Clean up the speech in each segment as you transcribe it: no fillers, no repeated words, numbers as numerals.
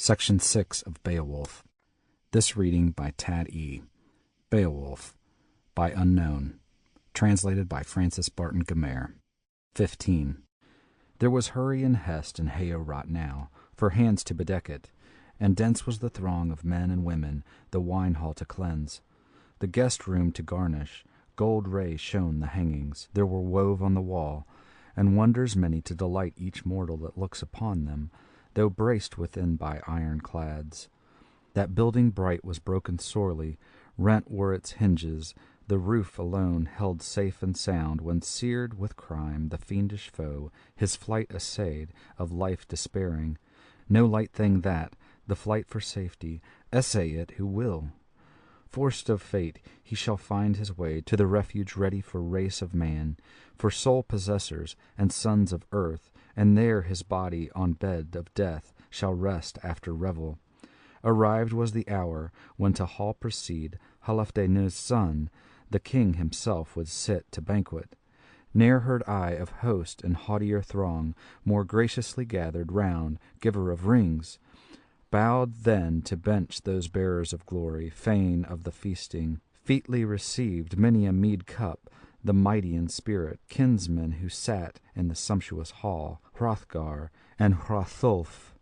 Section 6 of Beowulf. This reading by Tad E. Beowulf, by Unknown. Translated by Francis Barton Gummere. 15. There was hurry and hest in Heorot now, for hands to bedeck it, and dense was the throng of men and women, the wine-hall to cleanse, the guest-room to garnish. Gold ray shone the hangings, there were wove on the wall, and wonders many to delight each mortal that looks upon them, though braced within by iron-clads. That building bright was broken sorely, rent were its hinges, the roof alone held safe and sound, when seared with crime the fiendish foe his flight essayed, of life despairing. No light thing that, the flight for safety, essay it who will. Forced of fate, he shall find his way to the refuge ready for race of man, for sole possessors and sons of earth, and there his body on bed of death shall rest after revel. Arrived was the hour when to hall proceed Halfdane's son, the king himself would sit to banquet. Ne'er heard I of host and haughtier throng more graciously gathered round, giver of rings. Bowed then to bench those bearers of glory, fain of the feasting, featly received many a mead cup, the mighty in spirit, kinsmen who sat in the sumptuous hall, Hrothgar and Hrothulf.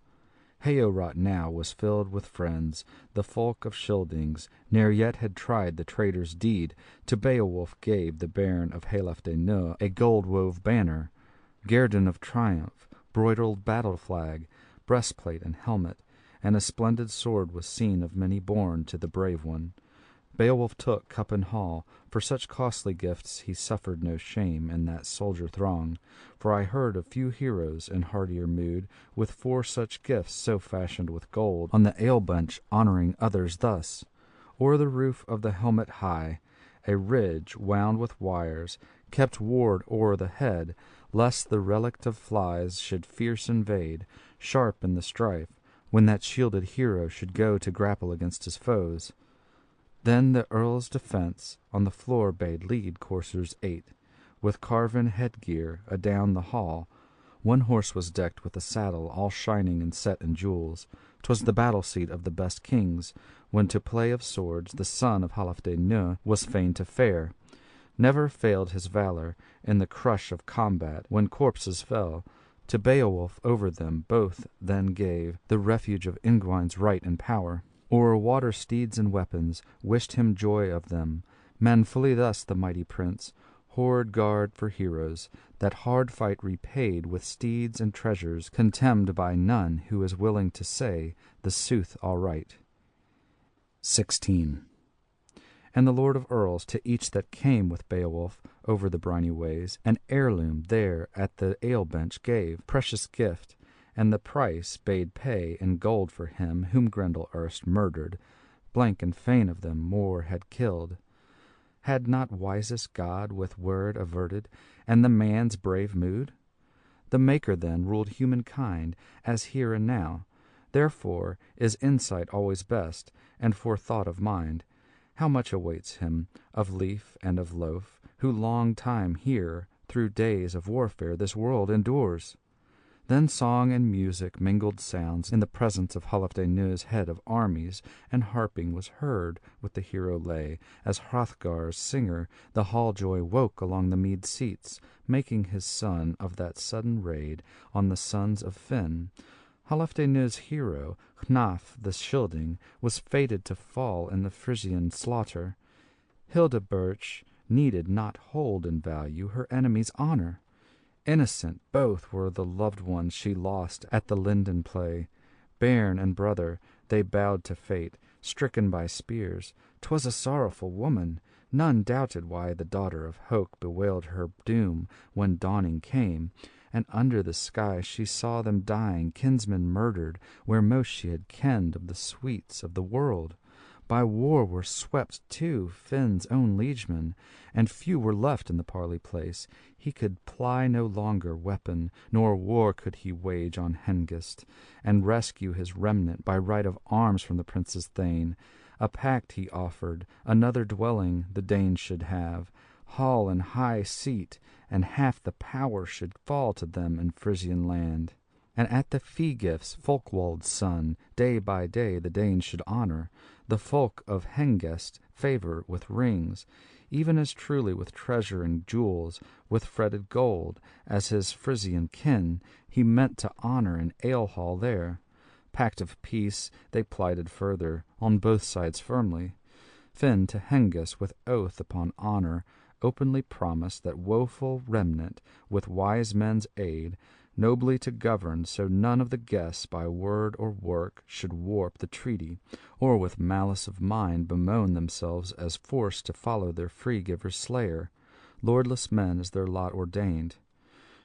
Heorot now was filled with friends, the folk of Scyldings, ne'er yet had tried the traitor's deed. To Beowulf gave the bairn of Halfdane a gold-wove banner, guerdon of triumph, broidered battle-flag, breastplate and helmet, and a splendid sword was seen of many borne to the brave one. Beowulf took cup and hall, for such costly gifts he suffered no shame in that soldier throng, for I heard of few heroes in hardier mood, with four such gifts so fashioned with gold, on the ale-bench honouring others thus. O'er the roof of the helmet high, a ridge wound with wires, kept ward o'er the head, lest the relict of flies should fierce invade, sharp in the strife, when that shielded hero should go to grapple against his foes. Then the earl's defence on the floor bade lead coursers 8, with carven headgear adown the hall. One horse was decked with a saddle all shining and set in jewels. 'Twas the battle-seat of the best kings, when to play of swords the son of Halfdane was fain to fare. Never failed his valour in the crush of combat, when corpses fell. To Beowulf over them both then gave the refuge of Ingwines' right and power. O'er water steeds and weapons wished him joy of them. Manfully thus the mighty prince hoard guard for heroes, that hard fight repaid with steeds and treasures, contemned by none who is willing to say the sooth aright. 16. And the Lord of Earls to each that came with Beowulf over the briny ways, an heirloom there at the ale-bench gave, precious gift, and the price bade pay in gold for him whom Grendel erst murdered, blank and fain of them more had killed. Had not wisest God with word averted, and the man's brave mood? The Maker then ruled humankind, as here and now. Therefore is insight always best, and forethought of mind. How much awaits him of leaf and of loaf, who long time here, through days of warfare, this world endures? Then song and music mingled sounds in the presence of Halfdane's head of armies, and harping was heard with the hero lay, as Hrothgar's singer the hall-joy woke along the mead seats, making his son of that sudden raid on the sons of Finn. Halfdane's hero, Hnaf the Scylding, was fated to fall in the Frisian slaughter. Hildebert needed not hold in value her enemy's honour. Innocent both were the loved ones she lost at the linden play. Bairn and brother, they bowed to fate, stricken by spears. 'Twas a sorrowful woman. None doubted why the daughter of Hoke bewailed her doom when dawning came, and under the sky she saw them dying, kinsmen murdered, where most she had kenned of the sweets of the world. By war were swept too Finn's own liegemen, and few were left in the parley place. He could ply no longer weapon, nor war could he wage on Hengist, and rescue his remnant by right of arms from the prince's thane. A pact he offered, another dwelling the Danes should have, hall and high seat, and half the power should fall to them in Frisian land. And at the fee-gifts Folkwold's son day by day the Danes should honor, the folk of Hengest favor with rings, even as truly with treasure and jewels, with fretted gold, as his Frisian kin he meant to honor an ale-hall there. Pact of peace they plighted further, on both sides firmly. Finn to Hengest with oath upon honor openly promised that woeful remnant, with wise men's aid, nobly to govern, so none of the guests by word or work should warp the treaty, or with malice of mind bemoan themselves as forced to follow their free-giver's slayer, lordless men as their lot ordained.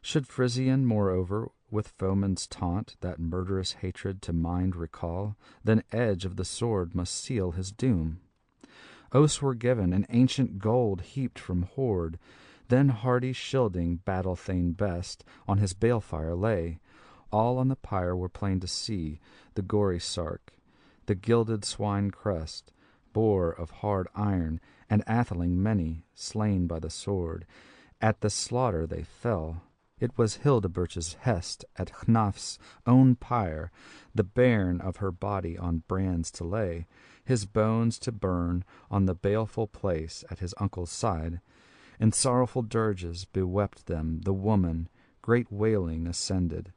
Should Frisian, moreover, with foeman's taunt that murderous hatred to mind recall, then edge of the sword must seal his doom. Oaths were given, and ancient gold heaped from hoard. Then hardy Scylding, battle-thane best, on his balefire lay. All on the pyre were plain to see, the gory sark, the gilded swine crest, boar of hard iron, and atheling many, slain by the sword. At the slaughter they fell. It was Hildebert's hest at Hnaf's own pyre, the bairn of her body on brands to lay, his bones to burn on the baleful place at his uncle's side. In sorrowful dirges bewept them the woman, great wailing ascended.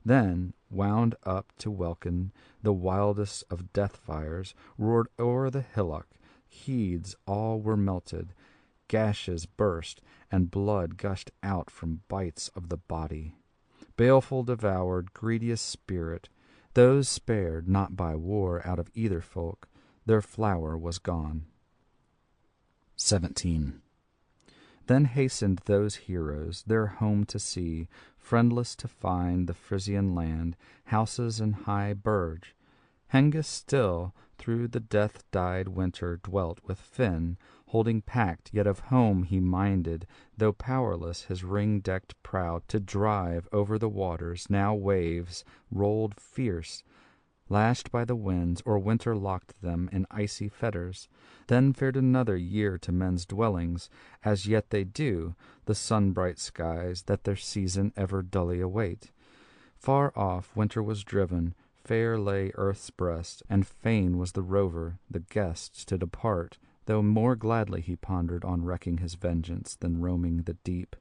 Then, wound up to welkin, the wildest of death fires roared o'er the hillock, heeds all were melted, gashes burst, and blood gushed out from bites of the body. Baleful devoured, greediest spirit, those spared not by war out of either folk, their flower was gone. 17. Then hastened those heroes their home to see, friendless to find the Frisian land, houses and high burge. Hengist still through the death-dyed winter dwelt with Finn, holding pact, yet of home he minded, though powerless his ring-decked prow to drive over the waters. Now waves rolled fierce, lashed by the winds, or winter locked them in icy fetters. Then fared another year to men's dwellings, as yet they do, the sun-bright skies that their season ever dully await. Far off winter was driven, fair lay earth's breast, and fain was the rover, the guest, to depart, though more gladly he pondered on wrecking his vengeance than roaming the deep,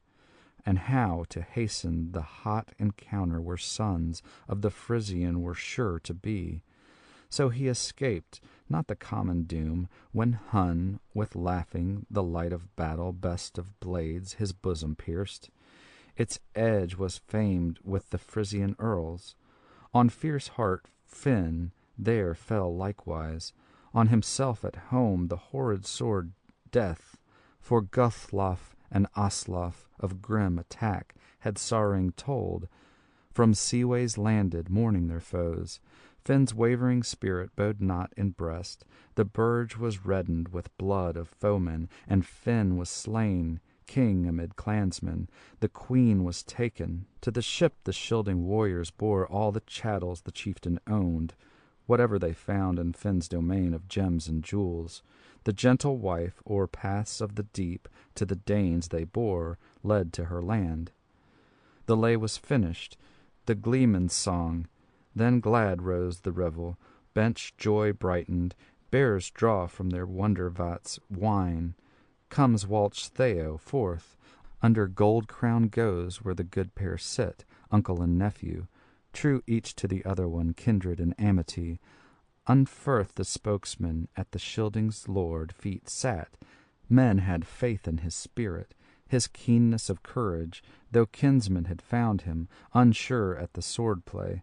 and how to hasten the hot encounter where sons of the Frisian were sure to be. So he escaped not the common doom, when Hun, with laughing, the light of battle, best of blades, his bosom pierced. Its edge was famed with the Frisian earls. On fierce heart Finn there fell likewise, on himself at home the horrid sword death, for Guthlaf and Aslaf of grim attack had sorrowing told, from seaways landed, mourning their foes. Finn's wavering spirit bode not in breast, the burge was reddened with blood of foemen, and Finn was slain, king amid clansmen. The queen was taken. To the ship the Scylding warriors bore all the chattels the chieftain owned, whatever they found in Finn's domain of gems and jewels. The gentle wife o'er paths of the deep to the Danes they bore, led to her land. The lay was finished, the gleeman's song. Then glad rose the revel, bench joy brightened, bearers draw from their wonder vats wine. Comes Walch Theo forth, under gold crown goes where the good pair sit, uncle and nephew, true each to the other one, kindred in amity. Unferth the spokesman at the Scylding's lord feet sat. Men had faith in his spirit, his keenness of courage, though kinsmen had found him unsure at the sword-play.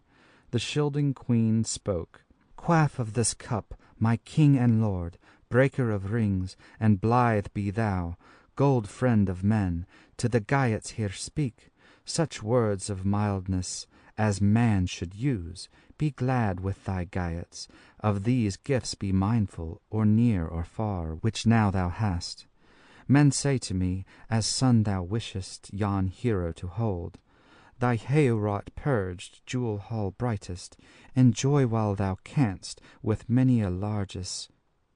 The Scylding queen spoke. "Quaff of this cup, my king and lord, breaker of rings, and blithe be thou, gold friend of men. To the Geats here speak such words of mildness as man should use. Be glad with thy Geats, of these gifts be mindful, or near or far, which now thou hast. Men say to me, as son thou wishest yon hero to hold. Thy hail-wrought purged, jewel hall brightest, enjoy while thou canst with many a largess,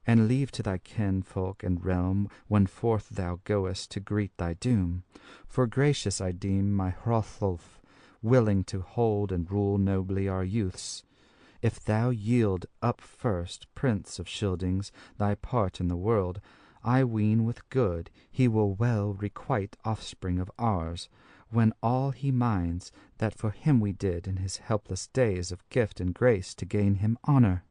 and leave to thy kinfolk and realm when forth thou goest to greet thy doom. For gracious I deem my Hrothulf willing to hold and rule nobly our youths. If thou yield up first, Prince of Scyldings, thy part in the world, I ween with good he will well requite offspring of ours, when all he minds that for him we did in his helpless days of gift and grace to gain him honour."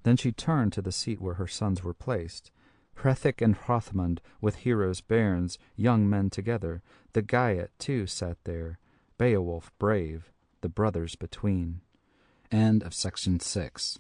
Then she turned to the seat where her sons were placed. Hrethik and Hrothmund, with heroes' bairns, young men together. The Geat too sat there, Beowulf brave, the brothers between. End of section 6.